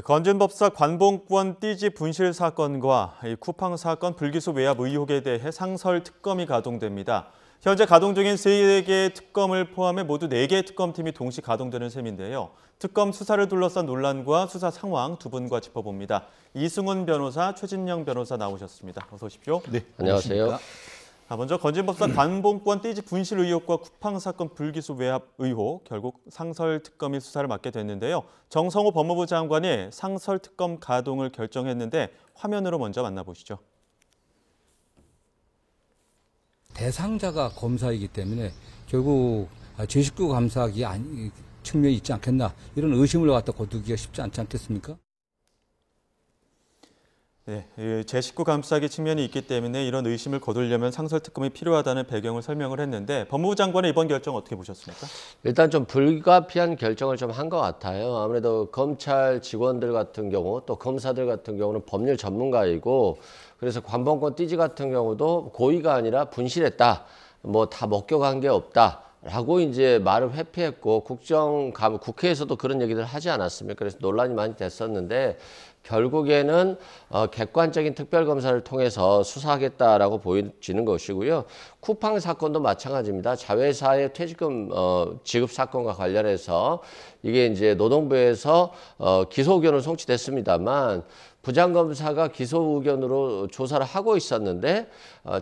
건진법사 관봉권 띠지 분실 사건과 쿠팡 사건 불기소 외압 의혹에 대해 상설 특검이 가동됩니다. 현재 가동 중인 3개의 특검을 포함해 모두 4개의 특검팀이 동시 가동되는 셈인데요. 특검 수사를 둘러싼 논란과 수사 상황 두 분과 짚어봅니다. 이승훈 변호사, 최진영 변호사 나오셨습니다. 어서 오십시오. 네, 안녕하세요. 먼저 건진법사 관봉권 띠지 분실 의혹과 쿠팡 사건 불기소 외압 의혹, 결국 상설 특검이 수사를 맡게 됐는데요. 정성호 법무부 장관이 상설 특검 가동을 결정했는데 화면으로 먼저 만나보시죠. 대상자가 검사이기 때문에 결국 제19 감사하기 측면이 있지 않겠나, 이런 의심을 갖다 거두기가 쉽지 않지 않겠습니까? 네, 제19 감싸기 측면이 있기 때문에 이런 의심을 거두려면 상설 특검이 필요하다는 배경을 설명을 했는데 법무부 장관의 이번 결정 어떻게 보셨습니까? 일단 좀 불가피한 결정을 좀 한 것 같아요. 아무래도 검찰 직원들 같은 경우 또 검사들 같은 경우는 법률 전문가이고, 그래서 관봉권 띠지 같은 경우도 고의가 아니라 분실했다, 뭐 다 먹혀간 게 없다 라고 이제 말을 회피했고, 국회에서도 그런 얘기들 하지 않았습니까? 그래서 논란이 많이 됐었는데, 결국에는 객관적인 특별검사를 통해서 수사하겠다라고 보여지는 것이고요. 쿠팡 사건도 마찬가지입니다. 자회사의 퇴직금 지급 사건과 관련해서 이게 이제 노동부에서 기소 의견을 송치됐습니다만, 부장검사가 기소 의견으로 조사를 하고 있었는데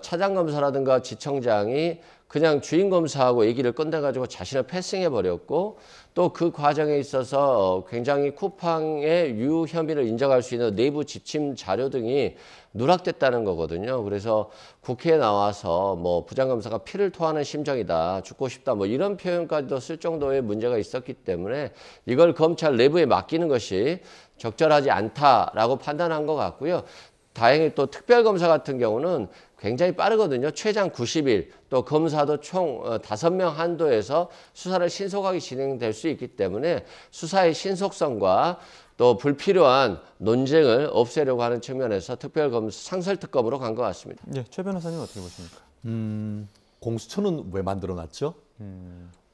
차장검사라든가 지청장이 그냥 주임검사하고 얘기를 끝내가지고 자신을 패싱해버렸고, 또 그 과정에 있어서 굉장히 쿠팡의 유효 혐의를 인정할 수 있는 내부 지침 자료 등이 누락됐다는 거거든요. 그래서 국회에 나와서 뭐 부장검사가 피를 토하는 심정이다, 죽고 싶다, 뭐 이런 표현까지도 쓸 정도의 문제가 있었기 때문에 이걸 검찰 내부에 맡기는 것이 적절하지 않다라고 판단한 것 같고요. 다행히 또 특별검사 같은 경우는 굉장히 빠르거든요. 최장 90일, 또 검사도 총 5명 한도에서 수사를 신속하게 진행될 수 있기 때문에 수사의 신속성과 또 불필요한 논쟁을 없애려고 하는 측면에서 상설특검으로 간 것 같습니다. 네, 최 변호사님 어떻게 보십니까? 공수처는 왜 만들어놨죠?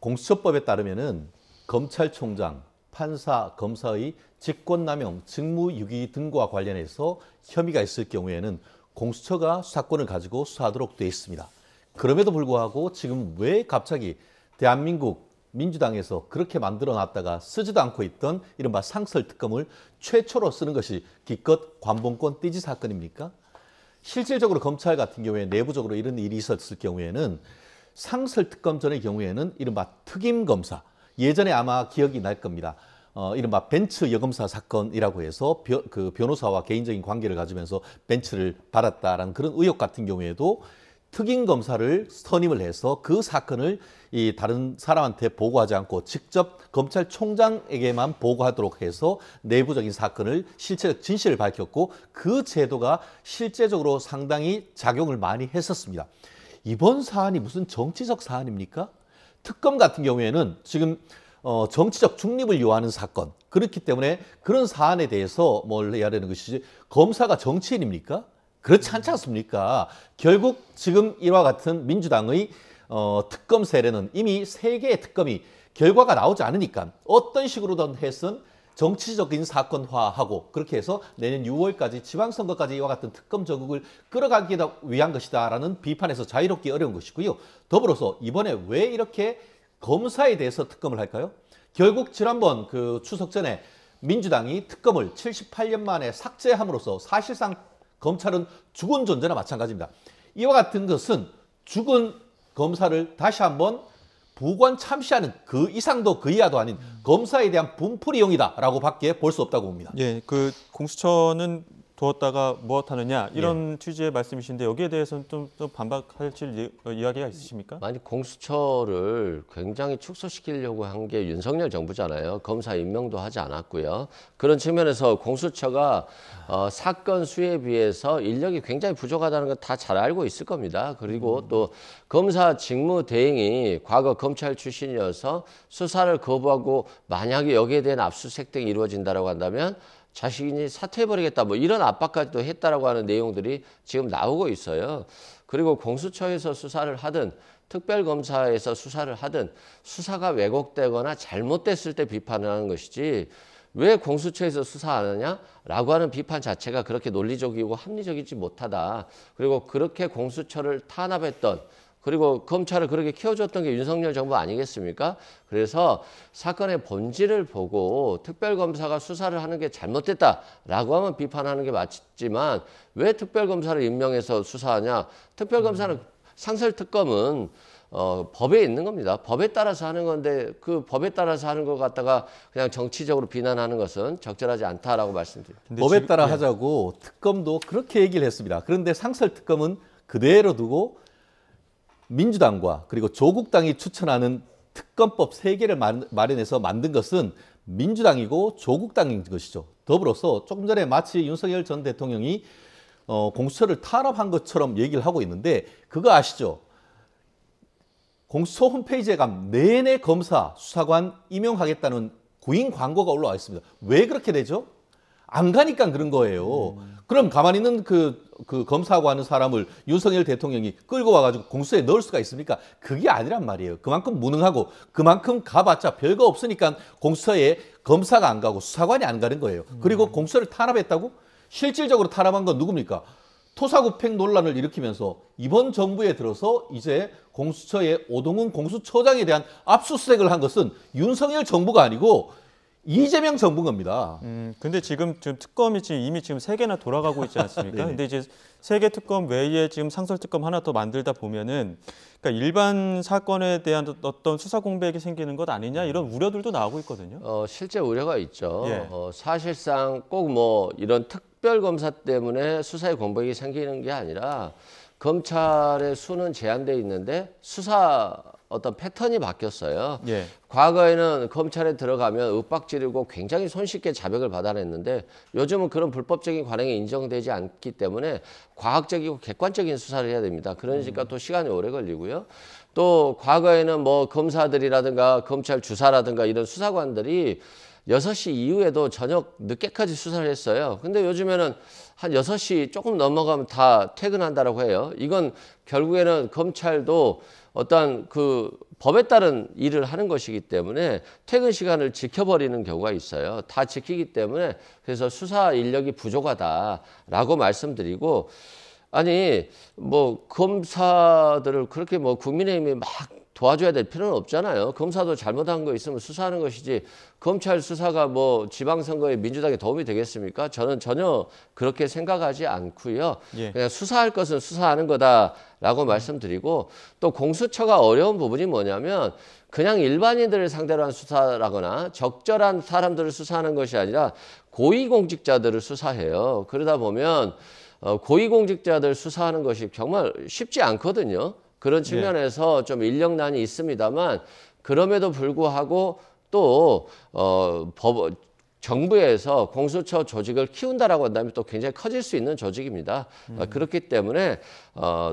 공수처법에 따르면은 검찰총장, 판사, 검사의 직권남용, 직무유기 등과 관련해서 혐의가 있을 경우에는 공수처가 수사권을 가지고 수사하도록 되어 있습니다. 그럼에도 불구하고 지금 왜 갑자기 대한민국 민주당에서 그렇게 만들어놨다가 쓰지도 않고 있던 이른바 상설특검을 최초로 쓰는 것이 기껏 관봉권 띠지 사건입니까? 실질적으로 검찰 같은 경우에 내부적으로 이런 일이 있었을 경우에는 상설특검 전의 경우에는 이른바 특임검사, 예전에 아마 기억이 날 겁니다. 이른바 벤츠 여검사 사건이라고 해서 그 변호사와 개인적인 관계를 가지면서 벤츠를 받았다라는 그런 의혹 같은 경우에도 특임검사를 선임을 해서 그 사건을 이 다른 사람한테 보고하지 않고 직접 검찰총장에게만 보고하도록 해서 내부적인 사건을 실체적 진실을 밝혔고, 그 제도가 실제적으로 상당히 작용을 많이 했었습니다. 이번 사안이 무슨 정치적 사안입니까? 특검 같은 경우에는 지금 정치적 중립을 요하는 사건, 그렇기 때문에 그런 사안에 대해서 뭘 해야 되는 것이지, 검사가 정치인입니까? 그렇지 않지 않습니까? 결국 지금 이와 같은 민주당의 특검 세례는 이미 3개의 특검이 결과가 나오지 않으니까 어떤 식으로든 해선 정치적인 사건화하고, 그렇게 해서 내년 6월까지 지방선거까지 이와 같은 특검 전국을 끌어가기 위한 것이다라는 비판에서 자유롭기 어려운 것이고요. 더불어서 이번에 왜 이렇게 검사에 대해서 특검을 할까요? 결국 지난번 그 추석 전에 민주당이 특검을 78년 만에 삭제함으로써 사실상 검찰은 죽은 존재나 마찬가지입니다. 이와 같은 것은 죽은 검사를 다시 한번 부관 참시하는, 그 이상도 그 이하도 아닌 검사에 대한 분풀이용이다라고 밖에 볼 수 없다고 봅니다. 예, 그 공수처는 두었다가 무엇하느냐 이런 취지의 말씀이신데, 여기에 대해서는 좀 반박하실 이야기가 있으십니까? 아니, 공수처를 굉장히 축소시키려고 한 게 윤석열 정부잖아요. 검사 임명도 하지 않았고요. 그런 측면에서 공수처가 사건 수에 비해서 인력이 굉장히 부족하다는 건 다 잘 알고 있을 겁니다. 그리고 또 검사 직무 대행이 과거 검찰 출신이어서 수사를 거부하고 만약에 여기에 대한 압수수색 등이 이루어진다고 한다면 자신이 사퇴해버리겠다, 뭐 이런 압박까지도 했다라고 하는 내용들이 지금 나오고 있어요. 그리고 공수처에서 수사를 하든 특별검사에서 수사를 하든 수사가 왜곡되거나 잘못됐을 때 비판을 하는 것이지, 왜 공수처에서 수사하느냐라고 하는 비판 자체가 그렇게 논리적이고 합리적이지 못하다. 그리고 그렇게 공수처를 탄압했던 그리고 검찰을 그렇게 키워줬던 게 윤석열 정부 아니겠습니까? 그래서 사건의 본질을 보고 특별검사가 수사를 하는 게 잘못됐다라고 하면 비판하는 게 맞지만 왜 특별검사를 임명해서 수사하냐? 특별검사는 상설특검은 법에 있는 겁니다. 법에 따라서 하는 건데 그 법에 따라서 하는 걸 갖다가 그냥 정치적으로 비난하는 것은 적절하지 않다라고 말씀드립니다. 법에 따라 하자고 특검도 그렇게 얘기를 했습니다. 그런데 상설특검은 그대로 두고 민주당과 그리고 조국당이 추천하는 특검법 3개를 마련해서 만든 것은 민주당이고 조국당인 것이죠. 더불어서 조금 전에 마치 윤석열 전 대통령이 공수처를 탄압한 것처럼 얘기를 하고 있는데 그거 아시죠? 공수처 홈페이지에 가면 내내 검사, 수사관 임용하겠다는 구인 광고가 올라와 있습니다. 왜 그렇게 되죠? 안 가니까 그런 거예요. 그럼 가만히 있는 그 검사하고 하는 사람을 윤석열 대통령이 끌고 와가지고 공수처에 넣을 수가 있습니까? 그게 아니란 말이에요. 그만큼 무능하고 그만큼 가봤자 별거 없으니까 공수처에 검사가 안 가고 수사관이 안 가는 거예요. 그리고 공수처를 탄압했다고? 실질적으로 탄압한 건 누굽니까? 토사구팽 논란을 일으키면서 이번 정부에 들어서 이제 공수처의 오동훈 공수처장에 대한 압수수색을 한 것은 윤석열 정부가 아니고 이재명 정부인 겁니다. 근데 지금 특검이 이미 3개나 돌아가고 있지 않습니까? 근데 이제 3개 특검 외에 지금 상설 특검 하나 더 만들다 보면은 그러니까 일반 사건에 대한 어떤 수사 공백이 생기는 것 아니냐 이런 우려들도 나오고 있거든요. 실제 우려가 있죠. 예. 사실상 꼭 뭐 이런 특별 검사 때문에 수사의 공백이 생기는 게 아니라 검찰의 수는 제한돼 있는데 수사 어떤 패턴이 바뀌었어요. 예. 과거에는 검찰에 들어가면 윽박지르고 굉장히 손쉽게 자백을 받아냈는데 요즘은 그런 불법적인 관행이 인정되지 않기 때문에 과학적이고 객관적인 수사를 해야 됩니다. 그러니까 또 시간이 오래 걸리고요. 또 과거에는 뭐 검사들이라든가 검찰 주사라든가 이런 수사관들이 6시 이후에도 저녁 늦게까지 수사를 했어요. 근데 요즘에는 한 6시 조금 넘어가면 다 퇴근한다라고 해요. 이건 결국에는 검찰도 어떤 그 법에 따른 일을 하는 것이기 때문에 퇴근 시간을 지켜버리는 경우가 있어요. 다 지키기 때문에 그래서 수사 인력이 부족하다라고 말씀드리고 아니 뭐 검사들을 그렇게 뭐 국민의힘이 막 도와줘야 될 필요는 없잖아요. 검사도 잘못한 거 있으면 수사하는 것이지 검찰 수사가 뭐 지방선거에 민주당에 도움이 되겠습니까? 저는 전혀 그렇게 생각하지 않고요. 예. 그냥 수사할 것은 수사하는 거다라고 말씀드리고 또 공수처가 어려운 부분이 뭐냐면 그냥 일반인들을 상대로 한 수사라거나 적절한 사람들을 수사하는 것이 아니라 고위공직자들을 수사해요. 그러다 보면 고위공직자들 수사하는 것이 정말 쉽지 않거든요. 그런 측면에서 좀 인력난이 있습니다만 그럼에도 불구하고 또 정부에서 공수처 조직을 키운다라고 한다면 또 굉장히 커질 수 있는 조직입니다. 그렇기 때문에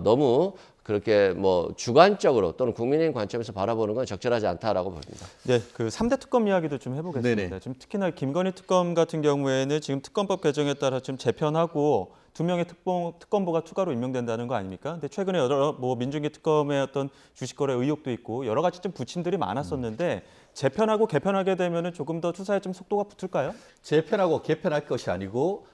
너무 그렇게 뭐 주관적으로 또는 국민의힘 관점에서 바라보는 건 적절하지 않다라고 봅니다. 네, 그 3대 특검 이야기도 좀 해보겠습니다. 네네. 지금 특히나 김건희 특검 같은 경우에는 지금 특검법 개정에 따라 좀 재편하고 2명의 특검보가 추가로 임명된다는 거 아닙니까? 근데 최근에 여러 뭐 민중기 특검의 어떤 주식 거래 의혹도 있고 여러 가지 좀 부침들이 많았었는데 재편하고 개편하게 되면은 조금 더 수사에 좀 속도가 붙을까요? 재편하고 개편할 것이 아니고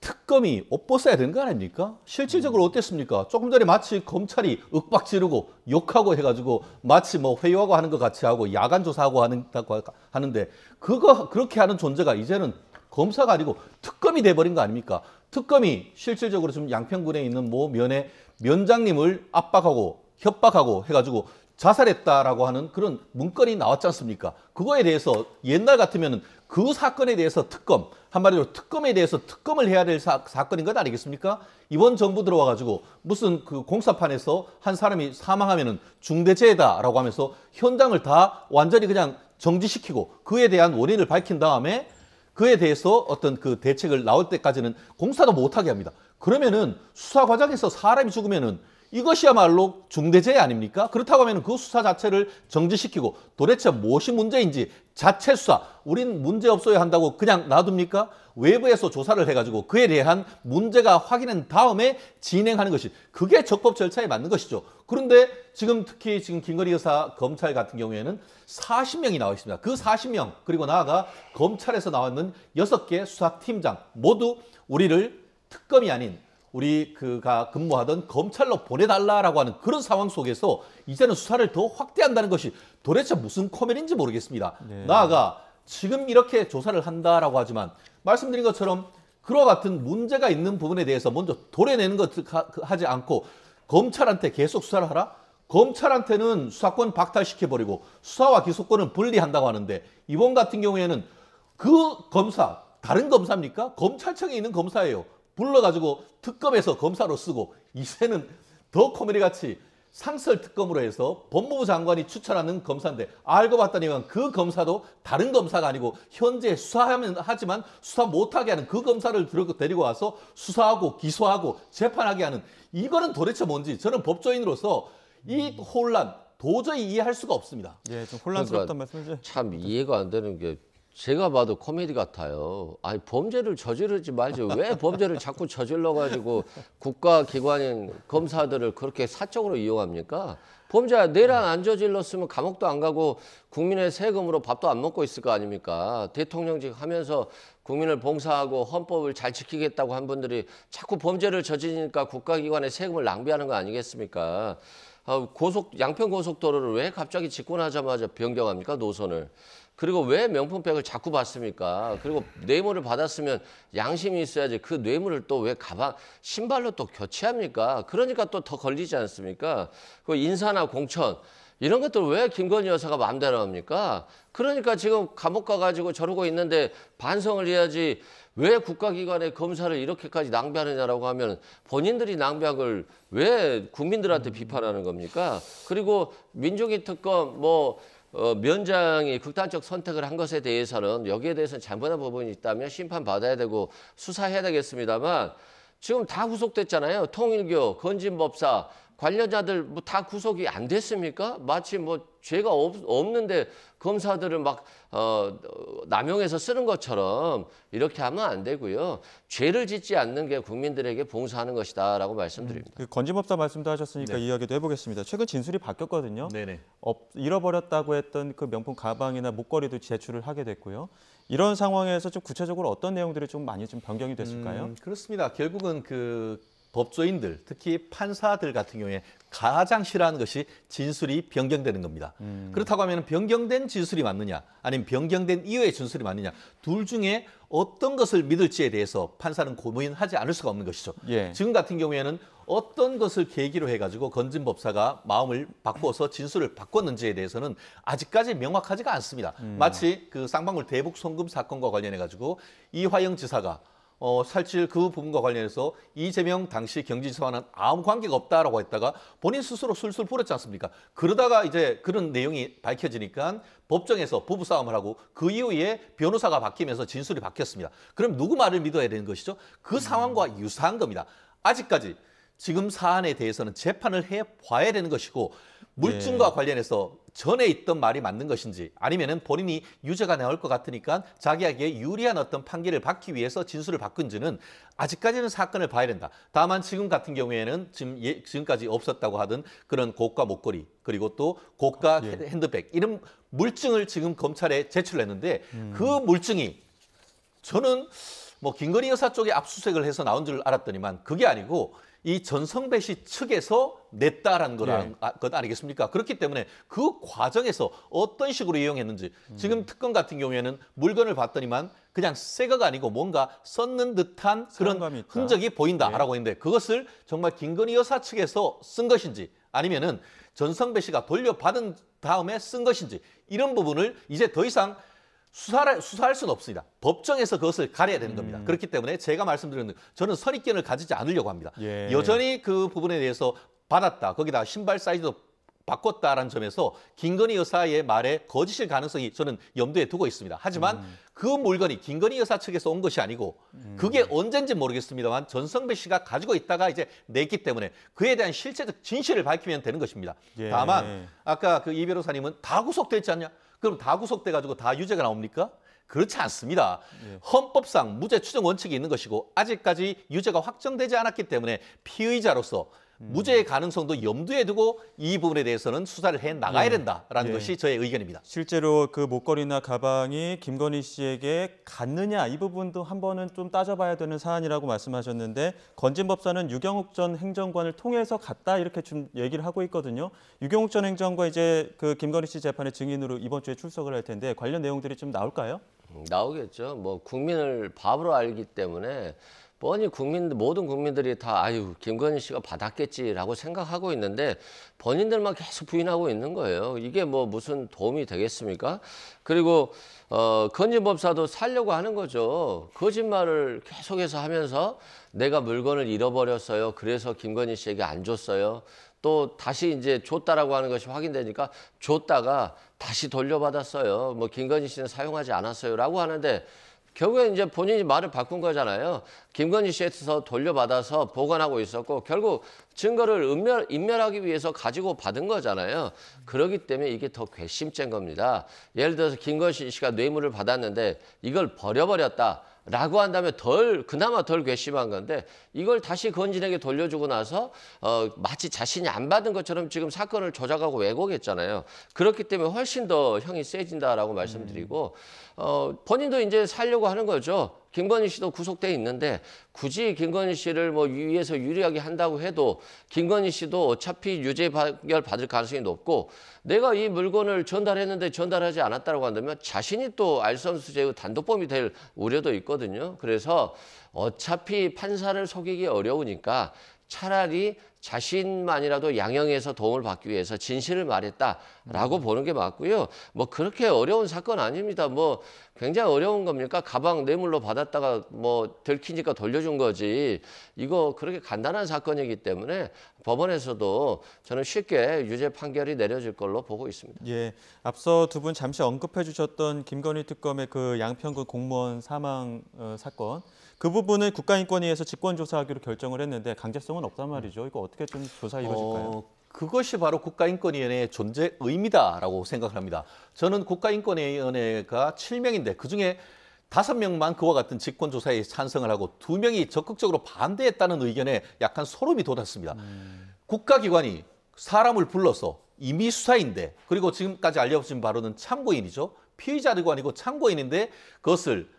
특검이 옷 벗어야 되는 거 아닙니까? 실질적으로 어땠습니까? 조금 전에 마치 검찰이 윽박지르고 욕하고 해가지고 마치 뭐 회유하고 하는 것 같이 하고 야간 조사하고 하는데 그렇게 하는 존재가 이제는 검사가 아니고 특검이 돼버린 거 아닙니까? 특검이 실질적으로 지금 양평군에 있는 모 면의 면장님을 압박하고 협박하고 해가지고 자살했다라고 하는 그런 문건이 나왔지 않습니까? 그거에 대해서 옛날 같으면 그 사건에 대해서 특검, 한마디로 특검에 대해서 특검을 해야 될 사건인 것 아니겠습니까? 이번 정부 들어와가지고 무슨 그 공사판에서 한 사람이 사망하면은 중대재해다라고 하면서 현장을 다 완전히 그냥 정지시키고 그에 대한 원인을 밝힌 다음에 그에 대해서 어떤 그 대책을 나올 때까지는 공사도 못하게 합니다. 그러면은 수사 과정에서 사람이 죽으면은 이것이야말로 중대재해 아닙니까? 그렇다고 하면 그 수사 자체를 정지시키고 도대체 무엇이 문제인지 자체 수사, 우린 문제 없어야 한다고 그냥 놔둡니까? 외부에서 조사를 해가지고 그에 대한 문제가 확인한 다음에 진행하는 것이 그게 적법 절차에 맞는 것이죠. 그런데 지금 특히 지금 김건희 여사 검찰 같은 경우에는 40명이 나와 있습니다. 그 40명 그리고 나아가 검찰에서 나왔는 6개 수사팀장 모두 우리를 특검이 아닌 우리 그가 근무하던 검찰로 보내달라라고 하는 그런 상황 속에서 이제는 수사를 더 확대한다는 것이 도대체 무슨 코미디인지 모르겠습니다. 네. 나아가 지금 이렇게 조사를 한다라고 하지만 말씀드린 것처럼 그와 같은 문제가 있는 부분에 대해서 먼저 도려내는 것 하지 않고 검찰한테 계속 수사를 하라? 검찰한테는 수사권 박탈시켜버리고 수사와 기소권은 분리한다고 하는데 이번 같은 경우에는 그 검사, 다른 검사입니까? 검찰청에 있는 검사예요. 불러가지고 특검에서 검사로 쓰고 이제는 더 코미디같이 상설특검으로 해서 법무부 장관이 추천하는 검사인데 알고 봤더니 그 검사도 다른 검사가 아니고 현재 수사하면 하지만 수사 못하게 하는 그 검사를 데리고 와서 수사하고 기소하고 재판하게 하는 이거는 도대체 뭔지 저는 법조인으로서 이 혼란 도저히 이해할 수가 없습니다. 예, 좀 혼란스럽단 말씀이죠. 참 이해가 안 되는 게 제가 봐도 코미디 같아요. 아니 범죄를 저지르지 말지 왜 범죄를 자꾸 저질러가지고 국가기관인 검사들을 그렇게 사적으로 이용합니까? 범죄 내란 안 저질렀으면 감옥도 안 가고 국민의 세금으로 밥도 안 먹고 있을 거 아닙니까? 대통령직 하면서 국민을 봉사하고 헌법을 잘 지키겠다고 한 분들이 자꾸 범죄를 저지르니까 국가기관의 세금을 낭비하는 거 아니겠습니까? 양평 고속도로를 왜 갑자기 집권하자마자 변경합니까? 노선을. 그리고 왜 명품백을 자꾸 받습니까? 그리고 뇌물을 받았으면 양심이 있어야지 그 뇌물을 또 왜 가방, 신발로 또 교체합니까? 그러니까 또 더 걸리지 않습니까? 그 인사나 공천 이런 것들 왜 김건희 여사가 마음대로 합니까? 그러니까 지금 감옥 가가지고 저러고 있는데 반성을 해야지 왜 국가기관의 검사를 이렇게까지 낭비하느냐라고 하면 본인들이 낭비한 걸 왜 국민들한테 비판하는 겁니까? 그리고 민주기 특검 면장이 극단적 선택을 한 것에 대해서는 여기에 대해서는 잘못한 부분이 있다면 심판받아야 되고 수사해야 되겠습니다만 지금 다 구속됐잖아요. 통일교, 건진법사 관련자들 다 구속이 안 됐습니까? 마치 죄가 없는데 검사들을 막 남용해서 쓰는 것처럼 이렇게 하면 안 되고요. 죄를 짓지 않는 게 국민들에게 봉사하는 것이다라고 말씀드립니다. 그 건진법사 말씀도 하셨으니까 네. 이야기도 해보겠습니다. 최근 진술이 바뀌었거든요. 네네. 잃어버렸다고 했던 그 명품 가방이나 목걸이도 제출을 하게 됐고요. 이런 상황에서 좀 구체적으로 어떤 내용들이 좀 많이 좀 변경이 됐을까요? 그렇습니다. 결국은 그 법조인들, 특히 판사들 같은 경우에 가장 싫어하는 것이 진술이 변경되는 겁니다. 그렇다고 하면 변경된 진술이 맞느냐, 아니면 변경된 이후의 진술이 맞느냐, 둘 중에 어떤 것을 믿을지에 대해서 판사는 고민하지 않을 수가 없는 것이죠. 예. 지금 같은 경우에는 어떤 것을 계기로 해가지고 건진법사가 마음을 바꿔서 진술을 바꿨는지에 대해서는 아직까지 명확하지가 않습니다. 마치 그 쌍방울 대북 송금 사건과 관련해가지고 이화영 지사가 사실 그 부분과 관련해서 이재명 당시 경기지사와는 아무 관계가 없다라고 했다가 본인 스스로 술술 불었지 않습니까? 그러다가 이제 그런 내용이 밝혀지니까 법정에서 부부싸움을 하고 그 이후에 변호사가 바뀌면서 진술이 바뀌었습니다. 그럼 누구 말을 믿어야 되는 것이죠? 그 상황과 유사한 겁니다. 아직까지 지금 사안에 대해서는 재판을 해봐야 되는 것이고 물증과 관련해서 전에 있던 말이 맞는 것인지 아니면은 본인이 유죄가 나올 것 같으니까 자기에게 유리한 어떤 판결을 받기 위해서 진술을 바꾼지는 아직까지는 사건을 봐야 된다. 다만 지금 같은 경우에는 지금까지 없었다고 하던 그런 고가 목걸이 그리고 또 고가 핸드백 이런 물증을 지금 검찰에 제출했는데 그 물증이 저는 김건희 여사 쪽에 압수수색을 해서 나온 줄 알았더니만 그게 아니고 이 전성배 씨 측에서 냈다라는 것 아니겠습니까? 그렇기 때문에 그 과정에서 어떤 식으로 이용했는지 지금 특검 같은 경우에는 물건을 봤더니만 그냥 새 거가 아니고 뭔가 썼는 듯한 그런 흔적이 보인다라고 했는데 그것을 정말 김건희 여사 측에서 쓴 것인지 아니면은 전성배 씨가 돌려받은 다음에 쓴 것인지 이런 부분을 이제 더 이상 수사할 수는 없습니다. 법정에서 그것을 가려야 되는 겁니다. 그렇기 때문에 제가 말씀드렸는 저는 선입견을 가지지 않으려고 합니다. 예. 여전히 그 부분에 대해서 받았다. 거기다 신발 사이즈도 바꿨다라는 점에서 김건희 여사의 말에 거짓일 가능성이 저는 염두에 두고 있습니다. 하지만 그 물건이 김건희 여사 측에서 온 것이 아니고 그게 언젠지 모르겠습니다만 전성배 씨가 가지고 있다가 이제 냈기 때문에 그에 대한 실체적 진실을 밝히면 되는 것입니다. 예. 다만 아까 그 이 변호사님은 다 구속됐지 않냐? 그럼 다 구속돼 가지고 다 유죄가 나옵니까? 그렇지 않습니다. 헌법상 무죄 추정 원칙이 있는 것이고 아직까지 유죄가 확정되지 않았기 때문에 피의자로서 무죄의 가능성도 염두에 두고 이 부분에 대해서는 수사를 해 나가야 된다라는 것이 저의 의견입니다. 실제로 그 목걸이나 가방이 김건희 씨에게 갔느냐 이 부분도 한 번은 좀 따져봐야 되는 사안이라고 말씀하셨는데 건진법사는 유경욱 전 행정관을 통해서 갔다 이렇게 좀 얘기를 하고 있거든요. 유경욱 전 행정관 이제 그 김건희 씨 재판의 증인으로 이번 주에 출석을 할 텐데 관련 내용들이 좀 나올까요? 나오겠죠. 뭐 국민을 바보로 알기 때문에 뻔히 모든 국민들이 다 아유 김건희 씨가 받았겠지라고 생각하고 있는데 본인들만 계속 부인하고 있는 거예요. 이게 뭐 무슨 도움이 되겠습니까? 그리고 건진법사도 살려고 하는 거죠. 거짓말을 계속해서 하면서 내가 물건을 잃어버렸어요. 그래서 김건희 씨에게 안 줬어요. 또 다시 이제 줬다라고 하는 것이 확인되니까 줬다가 다시 돌려받았어요. 뭐 김건희 씨는 사용하지 않았어요라고 하는데 결국에 이제 본인이 말을 바꾼 거잖아요. 김건희 씨에서 돌려받아서 보관하고 있었고 결국 증거를 인멸하기 위해서 가지고 받은 거잖아요. 그렇기 때문에 이게 더 괘씸죄인 겁니다. 예를 들어서 김건희 씨가 뇌물을 받았는데 이걸 버려버렸다. 라고 한다면 그나마 덜 괘씸한 건데 이걸 다시 건진에게 돌려주고 나서 마치 자신이 안 받은 것처럼 지금 사건을 조작하고 왜곡했잖아요. 그렇기 때문에 훨씬 더 형이 세진다라고 말씀드리고 본인도 이제 살려고 하는 거죠. 김건희 씨도 구속돼 있는데 굳이 김건희 씨를 뭐 위에서 유리하게 한다고 해도 김건희 씨도 어차피 유죄 판결 받을 가능성이 높고 내가 이 물건을 전달했는데 전달하지 않았다고 한다면 자신이 또 알선수재의 단독범이 될 우려도 있거든요. 그래서 어차피 판사를 속이기 어려우니까 차라리 자신만이라도 양형에서 도움을 받기 위해서 진실을 말했다라고 보는 게 맞고요. 뭐 그렇게 어려운 사건 아닙니다. 뭐 굉장히 어려운 겁니까? 가방 뇌물로 받았다가 뭐 들키니까 돌려준 거지. 이거 그렇게 간단한 사건이기 때문에 법원에서도 저는 쉽게 유죄 판결이 내려질 걸로 보고 있습니다. 예, 앞서 두 분 잠시 언급해 주셨던 김건희 특검의 그 양평군 공무원 사망 사건 그 부분은 국가인권위에서 직권조사하기로 결정을 했는데 강제성은 없단 말이죠. 이거 어떻게 좀 조사 이루어질까요? 그것이 바로 국가인권위원회의 존재 의미다라고 생각합니다. 저는 국가인권위원회가 7명인데 그중에 5명만 그와 같은 직권조사에 찬성을 하고 2명이 적극적으로 반대했다는 의견에 약간 소름이 돋았습니다. 국가기관이 사람을 불러서 임의 수사인데 그리고 지금까지 알려진 바로는 참고인이죠. 피의자들도 아니고 참고인인데 그것을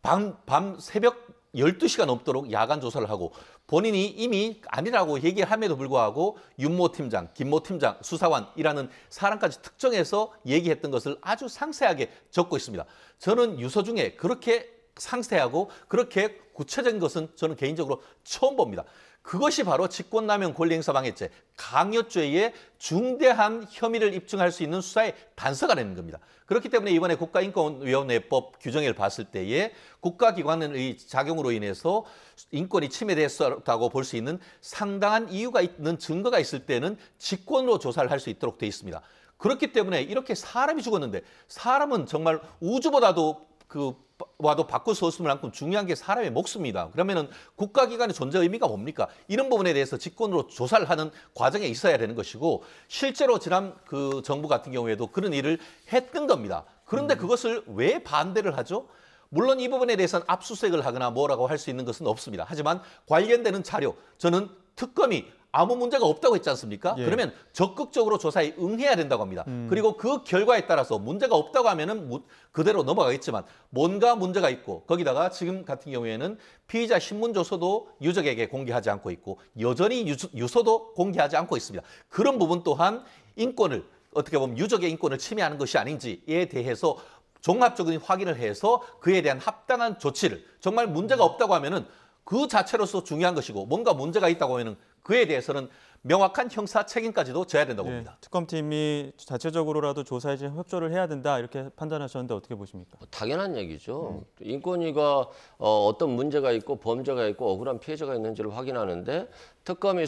밤 새벽 12시가 넘도록 야간 조사를 하고 본인이 이미 아니라고 얘기함에도 불구하고 윤모 팀장, 김모 팀장, 수사관이라는 사람까지 특정해서 얘기했던 것을 아주 상세하게 적고 있습니다. 저는 유서 중에 그렇게 상세하고 그렇게 구체적인 것은 저는 개인적으로 처음 봅니다. 그것이 바로 직권남용 권리행사방해죄, 강요죄의 중대한 혐의를 입증할 수 있는 수사의 단서가 되는 겁니다. 그렇기 때문에 이번에 국가인권위원회법 규정을 봤을 때에 국가기관의 작용으로 인해서 인권이 침해됐다고 볼 수 있는 상당한 이유가 있는 증거가 있을 때는 직권으로 조사를 할 수 있도록 되어 있습니다. 그렇기 때문에 이렇게 사람이 죽었는데 사람은 정말 우주보다도 와도 바꿀 수 없을 만큼 중요한 게 사람의 목숨입니다. 그러면은 국가기관의 존재 의미가 뭡니까? 이런 부분에 대해서 직권으로 조사를 하는 과정에 있어야 되는 것이고 실제로 지난 그 정부 같은 경우에도 그런 일을 했던 겁니다. 그런데 그것을 왜 반대를 하죠? 물론 이 부분에 대해서는 압수수색을 하거나 뭐라고 할 수 있는 것은 없습니다. 하지만 관련되는 자료, 저는 특검이 아무 문제가 없다고 했지 않습니까? 예. 그러면 적극적으로 조사에 응해야 된다고 합니다. 그리고 그 결과에 따라서 문제가 없다고 하면은 그대로 넘어가겠지만 뭔가 문제가 있고 거기다가 지금 같은 경우에는 피의자 신문조서도 유족에게 공개하지 않고 있고 여전히 유서도 공개하지 않고 있습니다. 그런 부분 또한 인권을 어떻게 보면 유족의 인권을 침해하는 것이 아닌지에 대해서 종합적인 확인을 해서 그에 대한 합당한 조치를 정말 문제가 없다고 하면은 그 자체로서 중요한 것이고 뭔가 문제가 있다고 하면은 그에 대해서는 명확한 형사 책임까지도 져야 된다고 예, 봅니다. 특검팀이 자체적으로라도 조사에 좀 협조를 해야 된다 이렇게 판단하셨는데 어떻게 보십니까? 당연한 얘기죠. 인권위가 어떤 문제가 있고 범죄가 있고 억울한 피해자가 있는지를 확인하는데 특검이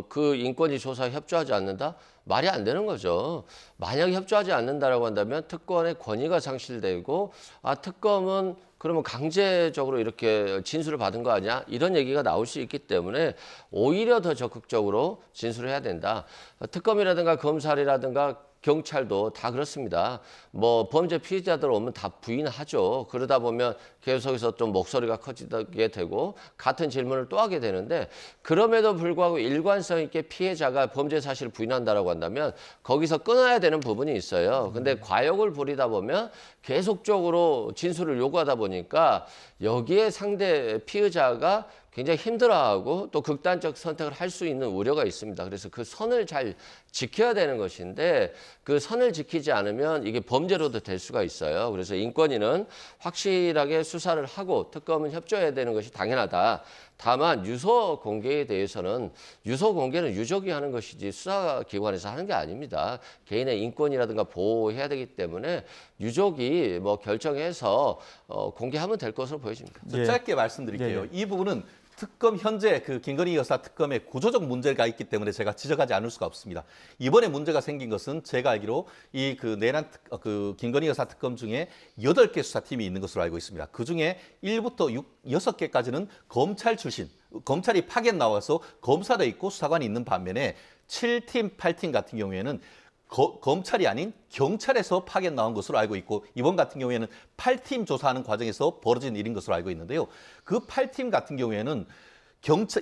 그 인권위 조사에 협조하지 않는다? 말이 안 되는 거죠. 만약 협조하지 않는다라고 한다면 특권의 권위가 상실되고 특검은 그러면 강제적으로 이렇게 진술을 받은 거 아니야? 이런 얘기가 나올 수 있기 때문에 오히려 더 적극적으로 진술을 해야 된다. 특검이라든가 검찰이라든가 경찰도 다 그렇습니다. 뭐 범죄 피해자들 오면 다 부인하죠. 그러다 보면 계속해서 좀 목소리가 커지게 되고 같은 질문을 또 하게 되는데 그럼에도 불구하고 일관성 있게 피해자가 범죄 사실을 부인한다라고 한다면 거기서 끊어야 되는 부분이 있어요. 근데 과욕을 부리다 보면 계속적으로 진술을 요구하다 보니까 여기에 상대 피해자가 굉장히 힘들어하고 또 극단적 선택을 할 수 있는 우려가 있습니다. 그래서 그 선을 잘 지켜야 되는 것인데 그 선을 지키지 않으면 이게 범죄로도 될 수가 있어요. 그래서 인권위는 확실하게 수사를 하고 특검은 협조해야 되는 것이 당연하다. 다만 유서 공개에 대해서는 유서 공개는 유족이 하는 것이지 수사기관에서 하는 게 아닙니다. 개인의 인권이라든가 보호해야 되기 때문에 유족이 뭐 결정해서 공개하면 될 것으로 보여집니다. 예. 짧게 말씀드릴게요. 예. 이 부분은 특검 현재 그 김건희 여사 특검에 구조적 문제가 있기 때문에 제가 지적하지 않을 수가 없습니다. 이번에 문제가 생긴 것은 제가 알기로 이 그 내란 그 김건희 여사 특검 중에 8개 수사팀이 있는 것으로 알고 있습니다. 그 중에 1부터 6개까지는 검찰 출신, 검찰이 파견 나와서 검사도 있고 수사관이 있는 반면에 7팀, 8팀 같은 경우에는 검찰이 아닌 경찰에서 파견 나온 것으로 알고 있고 이번 같은 경우에는 8팀 조사하는 과정에서 벌어진 일인 것으로 알고 있는데요. 그 8팀 같은 경우에는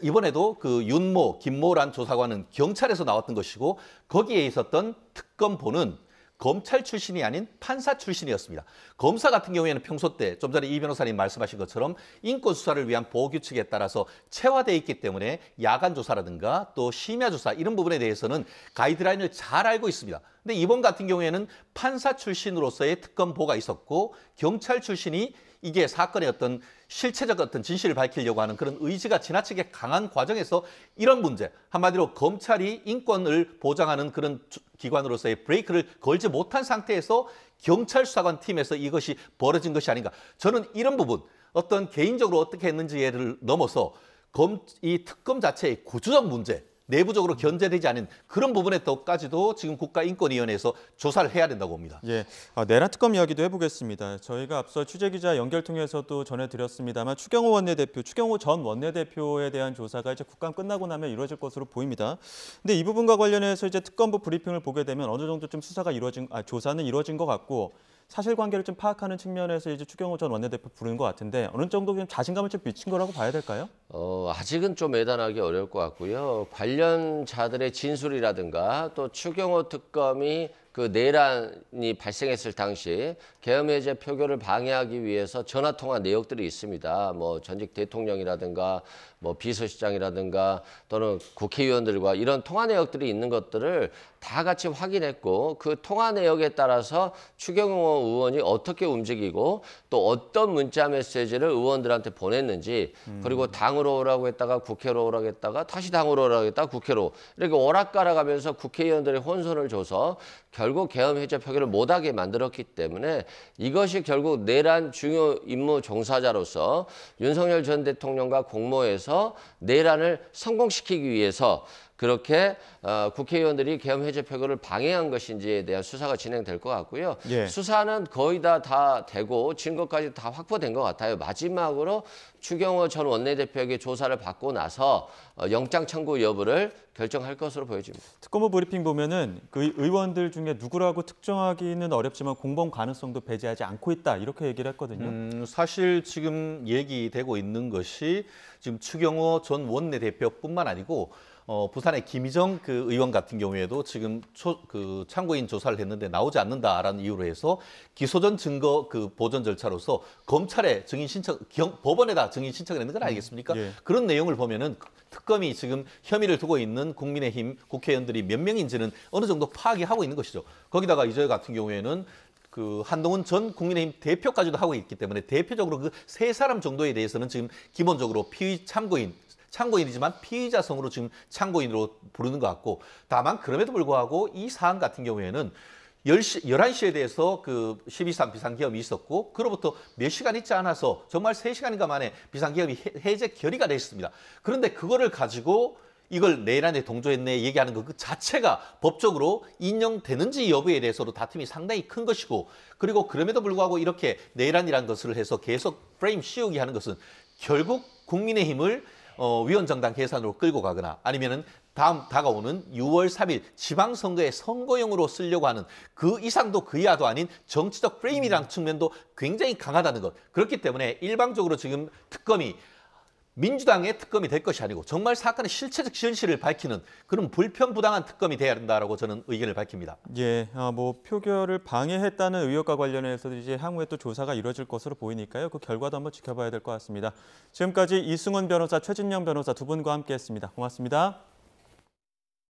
이번에도 그 윤모, 김모란 조사관은 경찰에서 나왔던 것이고 거기에 있었던 특검보는 검찰 출신이 아닌 판사 출신이었습니다. 검사 같은 경우에는 평소 때 좀 전에 이 변호사님 말씀하신 것처럼 인권 수사를 위한 보호 규칙에 따라서 체화되어 있기 때문에 야간 조사라든가 또 심야 조사 이런 부분에 대해서는 가이드라인을 잘 알고 있습니다. 근데 이번 같은 경우에는 판사 출신으로서의 특검보가 있었고 경찰 출신이 이게 사건의 어떤 실체적 어떤 진실을 밝히려고 하는 그런 의지가 지나치게 강한 과정에서 이런 문제, 한마디로 검찰이 인권을 보장하는 그런 기관으로서의 브레이크를 걸지 못한 상태에서 경찰 수사관 팀에서 이것이 벌어진 것이 아닌가. 저는 이런 부분, 어떤 개인적으로 어떻게 했는지를 넘어서 이 특검 자체의 구조적 문제, 내부적으로 견제되지 않은 그런 부분에까지도 지금 국가인권위원회에서 조사를 해야 된다고 봅니다. 예, 내란 특검 이야기도 해보겠습니다. 저희가 앞서 취재기자 연결 통해서도 전해드렸습니다만 추경호 전 원내대표에 대한 조사가 이제 국감 끝나고 나면 이루어질 것으로 보입니다. 근데 이 부분과 관련해서 이제 특검부 브리핑을 보게 되면 어느 정도 좀 조사는 이루어진 것 같고 사실관계를 좀 파악하는 측면에서 이제 추경호 전 원내대표 부르는 것 같은데 어느 정도 좀 자신감을 좀 미친 거라고 봐야 될까요? 아직은 좀 예단하기 어려울 것 같고요. 관련자들의 진술이라든가 또 추경호 특검이 그 내란이 발생했을 당시 계엄해제 표결을 방해하기 위해서 전화통화 내역들이 있습니다. 뭐 전직 대통령이라든가 뭐 비서실장이라든가 또는 국회의원들과 이런 통화 내역들이 있는 것들을 다 같이 확인했고 그 통화 내역에 따라서 추경호 의원이 어떻게 움직이고 또 어떤 문자 메시지를 의원들한테 보냈는지 그리고 당으로 오라고 했다가 국회로 오라고 했다가 다시 당으로 오라고 했다가 국회로 이렇게 오락가락하면서 국회의원들의 혼선을 줘서 결국 계엄 해제 표결을 못하게 만들었기 때문에 이것이 결국 내란 중요 임무 종사자로서 윤석열 전 대통령과 공모해서 내란을 성공시키기 위해서 그렇게 국회의원들이 계엄 해제 표결을 방해한 것인지에 대한 수사가 진행될 것 같고요. 예. 수사는 거의 다 되고 증거까지 다 확보된 것 같아요. 마지막으로 추경호 전 원내대표에게 조사를 받고 나서 영장 청구 여부를 결정할 것으로 보여집니다. 특검부 브리핑 보면은 그 의원들 중에 누구라고 특정하기는 어렵지만 공범 가능성도 배제하지 않고 있다 이렇게 얘기를 했거든요. 사실 지금 얘기되고 있는 것이 지금 추경호 전 원내대표뿐만 아니고 부산의 김희정 그 의원 같은 경우에도 지금 참고인 조사를 했는데 나오지 않는다라는 이유로 해서 기소전 증거 그 보전 절차로서 검찰에 증인 신청, 법원에다 증인 신청을 했는 건 아니겠습니까? 예. 그런 내용을 보면은 특검이 지금 혐의를 두고 있는 국민의힘 국회의원들이 몇 명인지는 어느 정도 파악이 하고 있는 것이죠. 거기다가 이제 같은 경우에는 그 한동훈 전 국민의힘 대표까지도 하고 있기 때문에 대표적으로 그 세 사람 정도에 대해서는 지금 기본적으로 피의 참고인 참고인이지만 피의자성으로 지금 참고인으로 부르는 것 같고, 다만 그럼에도 불구하고 이 사안 같은 경우에는 11시에 대해서 그 12.3 비상계엄이 있었고, 그로부터 몇 시간 있지 않아서 정말 3시간인가 만에 비상계엄이 해제 결의가 됐습니다. 그런데 그거를 가지고 이걸 내란에 동조했네 얘기하는 것 그 자체가 법적으로 인정되는지 여부에 대해서도 다툼이 상당히 큰 것이고, 그리고 그럼에도 불구하고 이렇게 내란이라는 것을 해서 계속 프레임 씌우기 하는 것은 결국 국민의힘을 위원정당 계산으로 끌고 가거나 아니면은 다가오는 6월 3일 지방선거의 선거용으로 쓰려고 하는 그 이상도 그 이하도 아닌 정치적 프레임이라는 측면도 굉장히 강하다는 것. 그렇기 때문에 일방적으로 지금 특검이 민주당의 특검이 될 것이 아니고 정말 사건의 실체적 진실을 밝히는 그런 불편부당한 특검이 돼야 된다라고 저는 의견을 밝힙니다. 예, 뭐 표결을 방해했다는 의혹과 관련해서도 이제 향후에 또 조사가 이루어질 것으로 보이니까요. 그 결과도 한번 지켜봐야 될 것 같습니다. 지금까지 이승훈 변호사, 최진영 변호사 두 분과 함께했습니다. 고맙습니다.